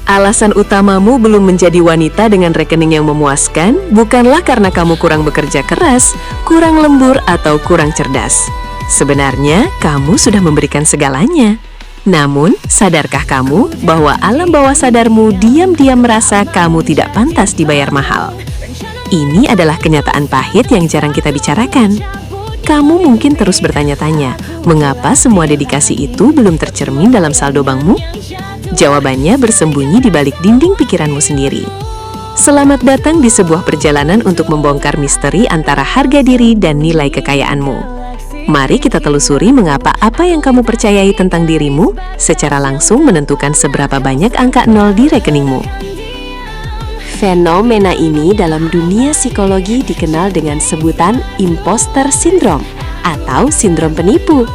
Alasan utamamu belum menjadi wanita dengan rekening yang memuaskan bukanlah karena kamu kurang bekerja keras, kurang lembur, atau kurang cerdas. Sebenarnya, kamu sudah memberikan segalanya. Namun, sadarkah kamu bahwa alam bawah sadarmu diam-diam merasa kamu tidak pantas dibayar mahal? Ini adalah kenyataan pahit yang jarang kita bicarakan. Kamu mungkin terus bertanya-tanya, mengapa semua dedikasi itu belum tercermin dalam saldo bankmu? Jawabannya bersembunyi di balik dinding pikiranmu sendiri. Selamat datang di sebuah perjalanan untuk membongkar misteri antara harga diri dan nilai kekayaanmu. Mari kita telusuri mengapa apa yang kamu percayai tentang dirimu secara langsung menentukan seberapa banyak angka nol di rekeningmu. Fenomena ini dalam dunia psikologi dikenal dengan sebutan imposter syndrome atau sindrom penipu.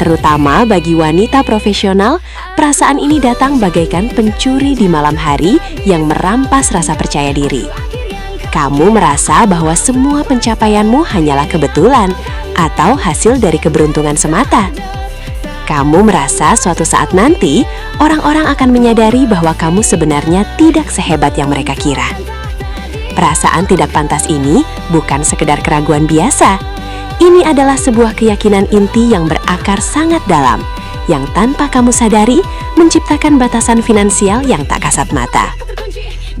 Terutama bagi wanita profesional, perasaan ini datang bagaikan pencuri di malam hari yang merampas rasa percaya diri. Kamu merasa bahwa semua pencapaianmu hanyalah kebetulan atau hasil dari keberuntungan semata. Kamu merasa suatu saat nanti, orang-orang akan menyadari bahwa kamu sebenarnya tidak sehebat yang mereka kira. Perasaan tidak pantas ini bukan sekedar keraguan biasa. Ini adalah sebuah keyakinan inti yang berakar sangat dalam, yang tanpa kamu sadari menciptakan batasan finansial yang tak kasat mata.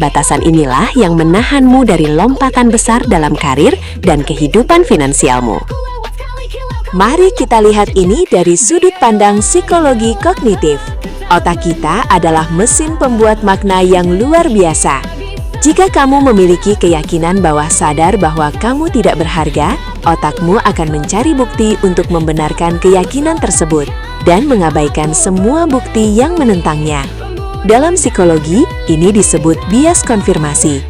Batasan inilah yang menahanmu dari lompatan besar dalam karir dan kehidupan finansialmu. Mari kita lihat ini dari sudut pandang psikologi kognitif. Otak kita adalah mesin pembuat makna yang luar biasa. Jika kamu memiliki keyakinan sadar bahwa kamu tidak berharga, otakmu akan mencari bukti untuk membenarkan keyakinan tersebut dan mengabaikan semua bukti yang menentangnya. Dalam psikologi, ini disebut bias konfirmasi.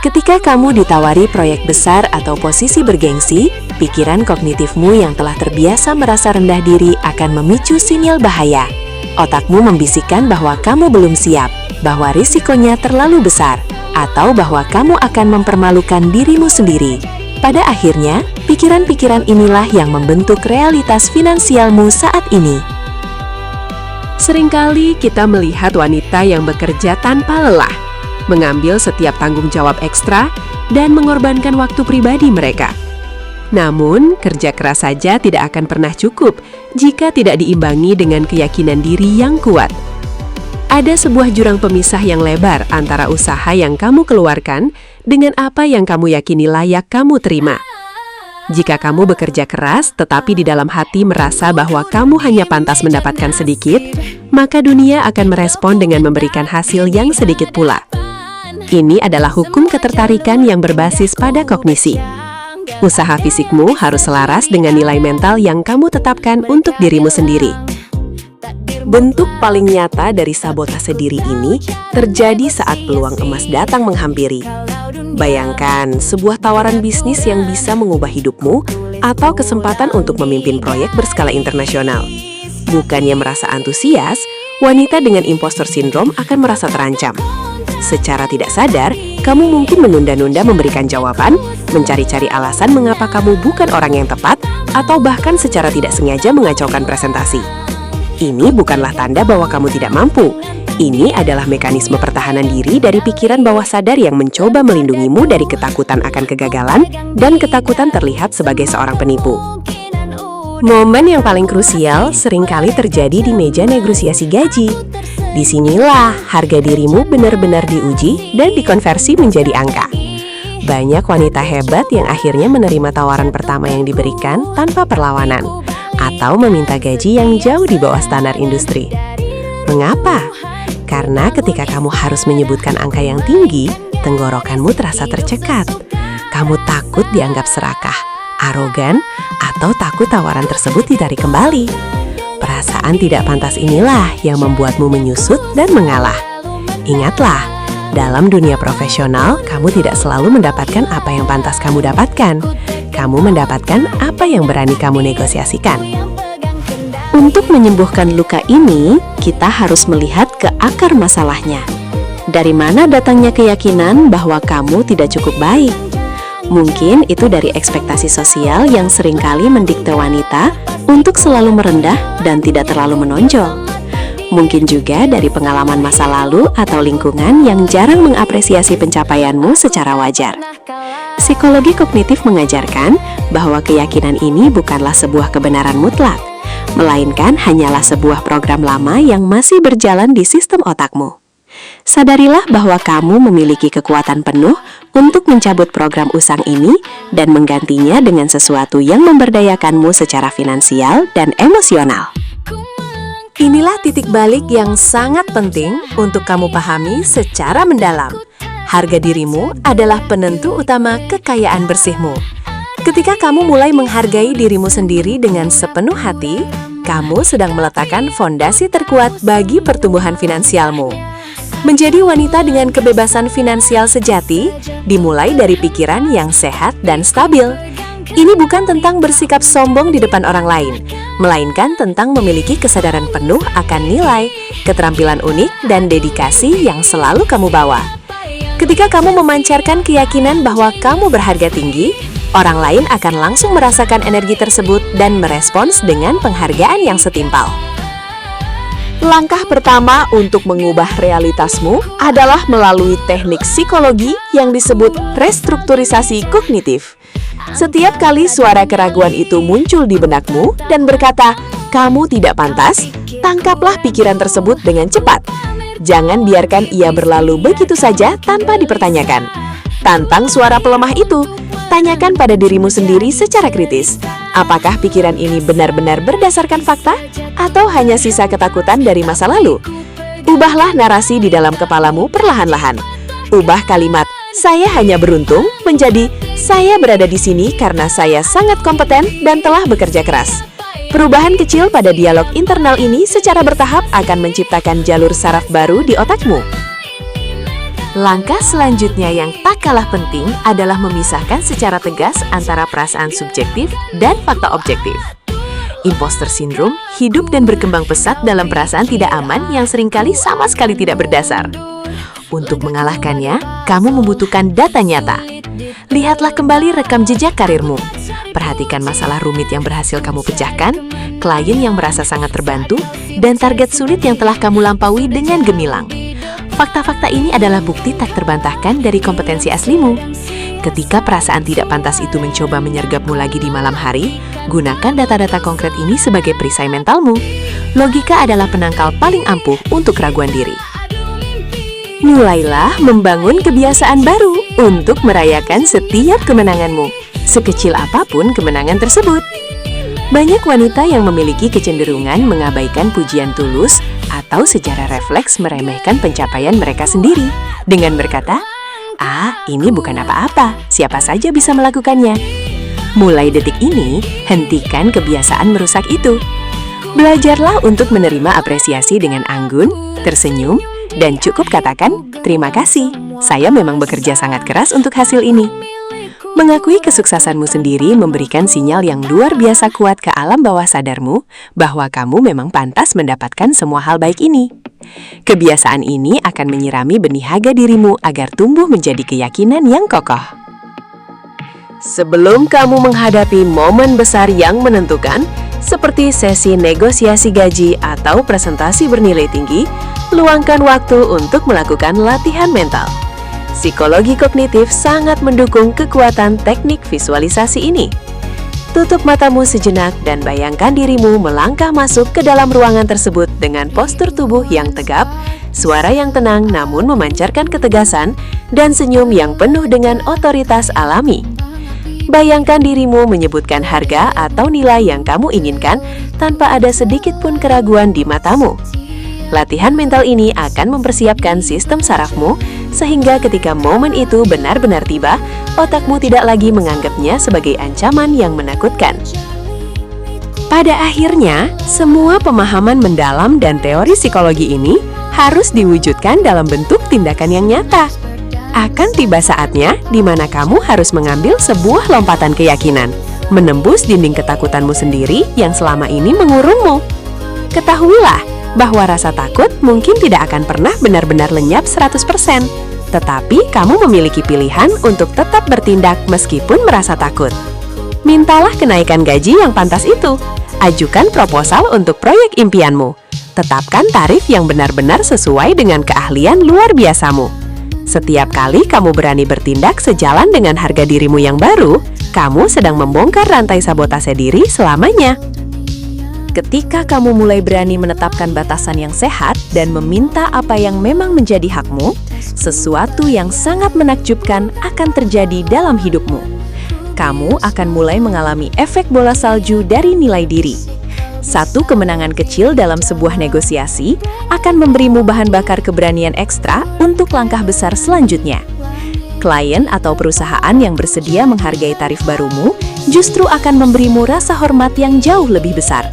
Ketika kamu ditawari proyek besar atau posisi bergengsi, pikiran kognitifmu yang telah terbiasa merasa rendah diri akan memicu sinyal bahaya. Otakmu membisikkan bahwa kamu belum siap, bahwa risikonya terlalu besar, atau bahwa kamu akan mempermalukan dirimu sendiri. Pada akhirnya, pikiran-pikiran inilah yang membentuk realitas finansialmu saat ini. Seringkali kita melihat wanita yang bekerja tanpa lelah, mengambil setiap tanggung jawab ekstra, dan mengorbankan waktu pribadi mereka. Namun, kerja keras saja tidak akan pernah cukup jika tidak diimbangi dengan keyakinan diri yang kuat. Ada sebuah jurang pemisah yang lebar antara usaha yang kamu keluarkan dengan apa yang kamu yakini layak kamu terima. Jika kamu bekerja keras tetapi di dalam hati merasa bahwa kamu hanya pantas mendapatkan sedikit, maka dunia akan merespon dengan memberikan hasil yang sedikit pula. Ini adalah hukum ketertarikan yang berbasis pada kognisi. Usaha fisikmu harus selaras dengan nilai mental yang kamu tetapkan untuk dirimu sendiri. Bentuk paling nyata dari sabotase diri ini terjadi saat peluang emas datang menghampiri. Bayangkan sebuah tawaran bisnis yang bisa mengubah hidupmu atau kesempatan untuk memimpin proyek berskala internasional. Bukannya merasa antusias, wanita dengan impostor syndrome akan merasa terancam. Secara tidak sadar, kamu mungkin menunda-nunda memberikan jawaban, mencari-cari alasan mengapa kamu bukan orang yang tepat, atau bahkan secara tidak sengaja mengacaukan presentasi. Ini bukanlah tanda bahwa kamu tidak mampu. Ini adalah mekanisme pertahanan diri dari pikiran bawah sadar yang mencoba melindungimu dari ketakutan akan kegagalan dan ketakutan terlihat sebagai seorang penipu. Momen yang paling krusial seringkali terjadi di meja negosiasi gaji. Disinilah harga dirimu benar-benar diuji dan dikonversi menjadi angka. Banyak wanita hebat yang akhirnya menerima tawaran pertama yang diberikan tanpa perlawanan, atau meminta gaji yang jauh di bawah standar industri. Mengapa? Karena ketika kamu harus menyebutkan angka yang tinggi, tenggorokanmu terasa tercekat. Kamu takut dianggap serakah, arogan, atau takut tawaran tersebut ditarik kembali. Perasaan tidak pantas inilah yang membuatmu menyusut dan mengalah. Ingatlah, dalam dunia profesional, kamu tidak selalu mendapatkan apa yang pantas kamu dapatkan. Kamu mendapatkan apa yang berani kamu negosiasikan. Untuk menyembuhkan luka ini, kita harus melihat ke akar masalahnya. Dari mana datangnya keyakinan bahwa kamu tidak cukup baik? Mungkin itu dari ekspektasi sosial yang seringkali mendikte wanita untuk selalu merendah dan tidak terlalu menonjol. Mungkin juga dari pengalaman masa lalu atau lingkungan yang jarang mengapresiasi pencapaianmu secara wajar. Psikologi kognitif mengajarkan bahwa keyakinan ini bukanlah sebuah kebenaran mutlak, melainkan hanyalah sebuah program lama yang masih berjalan di sistem otakmu. Sadarilah bahwa kamu memiliki kekuatan penuh untuk mencabut program usang ini dan menggantinya dengan sesuatu yang memberdayakanmu secara finansial dan emosional. Inilah titik balik yang sangat penting untuk kamu pahami secara mendalam. Harga dirimu adalah penentu utama kekayaan bersihmu. Ketika kamu mulai menghargai dirimu sendiri dengan sepenuh hati, kamu sedang meletakkan fondasi terkuat bagi pertumbuhan finansialmu. Menjadi wanita dengan kebebasan finansial sejati dimulai dari pikiran yang sehat dan stabil. Ini bukan tentang bersikap sombong di depan orang lain, melainkan tentang memiliki kesadaran penuh akan nilai, keterampilan unik, dan dedikasi yang selalu kamu bawa. Ketika kamu memancarkan keyakinan bahwa kamu berharga tinggi, orang lain akan langsung merasakan energi tersebut dan merespons dengan penghargaan yang setimpal. Langkah pertama untuk mengubah realitasmu adalah melalui teknik psikologi yang disebut restrukturisasi kognitif. Setiap kali suara keraguan itu muncul di benakmu dan berkata, "Kamu tidak pantas," tangkaplah pikiran tersebut dengan cepat. Jangan biarkan ia berlalu begitu saja tanpa dipertanyakan. Tantang suara pelemah itu. Tanyakan pada dirimu sendiri secara kritis. Apakah pikiran ini benar-benar berdasarkan fakta atau hanya sisa ketakutan dari masa lalu? Ubahlah narasi di dalam kepalamu perlahan-lahan. Ubah kalimat "saya hanya beruntung" menjadi "saya berada di sini karena saya sangat kompeten dan telah bekerja keras". Perubahan kecil pada dialog internal ini secara bertahap akan menciptakan jalur saraf baru di otakmu. Langkah selanjutnya yang tak kalah penting adalah memisahkan secara tegas antara perasaan subjektif dan fakta objektif. Imposter syndrome hidup dan berkembang pesat dalam perasaan tidak aman yang seringkali sama sekali tidak berdasar. Untuk mengalahkannya, kamu membutuhkan data nyata. Lihatlah kembali rekam jejak karirmu. Perhatikan masalah rumit yang berhasil kamu pecahkan, klien yang merasa sangat terbantu, dan target sulit yang telah kamu lampaui dengan gemilang. Fakta-fakta ini adalah bukti tak terbantahkan dari kompetensi aslimu. Ketika perasaan tidak pantas itu mencoba menyergapmu lagi di malam hari, gunakan data-data konkret ini sebagai perisai mentalmu. Logika adalah penangkal paling ampuh untuk keraguan diri. Mulailah membangun kebiasaan baru untuk merayakan setiap kemenanganmu, sekecil apapun kemenangan tersebut. Banyak wanita yang memiliki kecenderungan mengabaikan pujian tulus atau secara refleks meremehkan pencapaian mereka sendiri dengan berkata, ini bukan apa-apa, siapa saja bisa melakukannya." Mulai detik ini, hentikan kebiasaan merusak itu. Belajarlah untuk menerima apresiasi dengan anggun, tersenyum, dan cukup katakan, "Terima kasih, saya memang bekerja sangat keras untuk hasil ini." Mengakui kesuksesanmu sendiri memberikan sinyal yang luar biasa kuat ke alam bawah sadarmu bahwa kamu memang pantas mendapatkan semua hal baik ini. Kebiasaan ini akan menyirami benih haga dirimu agar tumbuh menjadi keyakinan yang kokoh. Sebelum kamu menghadapi momen besar yang menentukan, seperti sesi negosiasi gaji atau presentasi bernilai tinggi, luangkan waktu untuk melakukan latihan mental. Psikologi kognitif sangat mendukung kekuatan teknik visualisasi ini. Tutup matamu sejenak dan bayangkan dirimu melangkah masuk ke dalam ruangan tersebut dengan postur tubuh yang tegap, suara yang tenang namun memancarkan ketegasan, dan senyum yang penuh dengan otoritas alami. Bayangkan dirimu menyebutkan harga atau nilai yang kamu inginkan tanpa ada sedikit pun keraguan di matamu. Latihan mental ini akan mempersiapkan sistem sarafmu sehingga ketika momen itu benar-benar tiba, otakmu tidak lagi menganggapnya sebagai ancaman yang menakutkan. Pada akhirnya, semua pemahaman mendalam dan teori psikologi ini harus diwujudkan dalam bentuk tindakan yang nyata. Akan tiba saatnya di mana kamu harus mengambil sebuah lompatan keyakinan, menembus dinding ketakutanmu sendiri yang selama ini mengurungmu. Ketahuilah bahwa rasa takut mungkin tidak akan pernah benar-benar lenyap 100%, tetapi kamu memiliki pilihan untuk tetap bertindak meskipun merasa takut. Mintalah kenaikan gaji yang pantas itu. Ajukan proposal untuk proyek impianmu. Tetapkan tarif yang benar-benar sesuai dengan keahlian luar biasamu. Setiap kali kamu berani bertindak sejalan dengan harga dirimu yang baru, kamu sedang membongkar rantai sabotase diri selamanya. Ketika kamu mulai berani menetapkan batasan yang sehat dan meminta apa yang memang menjadi hakmu, sesuatu yang sangat menakjubkan akan terjadi dalam hidupmu. Kamu akan mulai mengalami efek bola salju dari nilai diri. Satu kemenangan kecil dalam sebuah negosiasi akan memberimu bahan bakar keberanian ekstra untuk langkah besar selanjutnya. Klien atau perusahaan yang bersedia menghargai tarif barumu justru akan memberimu rasa hormat yang jauh lebih besar.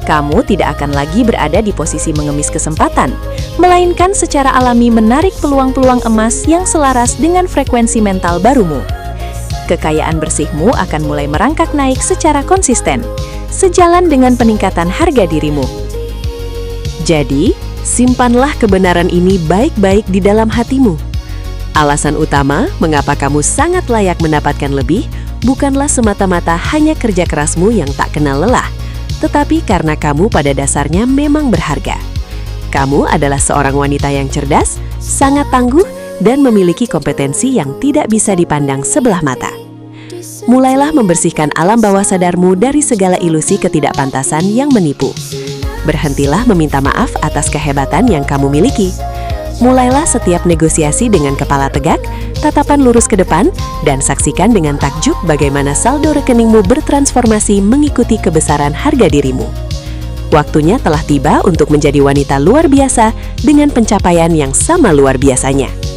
Kamu tidak akan lagi berada di posisi mengemis kesempatan, melainkan secara alami menarik peluang-peluang emas yang selaras dengan frekuensi mental barumu. Kekayaan bersihmu akan mulai merangkak naik secara konsisten, sejalan dengan peningkatan harga dirimu. Jadi, simpanlah kebenaran ini baik-baik di dalam hatimu. Alasan utama mengapa kamu sangat layak mendapatkan lebih bukanlah semata-mata hanya kerja kerasmu yang tak kenal lelah, tetapi karena kamu pada dasarnya memang berharga. Kamu adalah seorang wanita yang cerdas, sangat tangguh, dan memiliki kompetensi yang tidak bisa dipandang sebelah mata. Mulailah membersihkan alam bawah sadarmu dari segala ilusi ketidakpantasan yang menipu. Berhentilah meminta maaf atas kehebatan yang kamu miliki. Mulailah setiap negosiasi dengan kepala tegak, tatapan lurus ke depan, dan saksikan dengan takjub bagaimana saldo rekeningmu bertransformasi mengikuti kebesaran harga dirimu. Waktunya telah tiba untuk menjadi wanita luar biasa dengan pencapaian yang sama luar biasanya.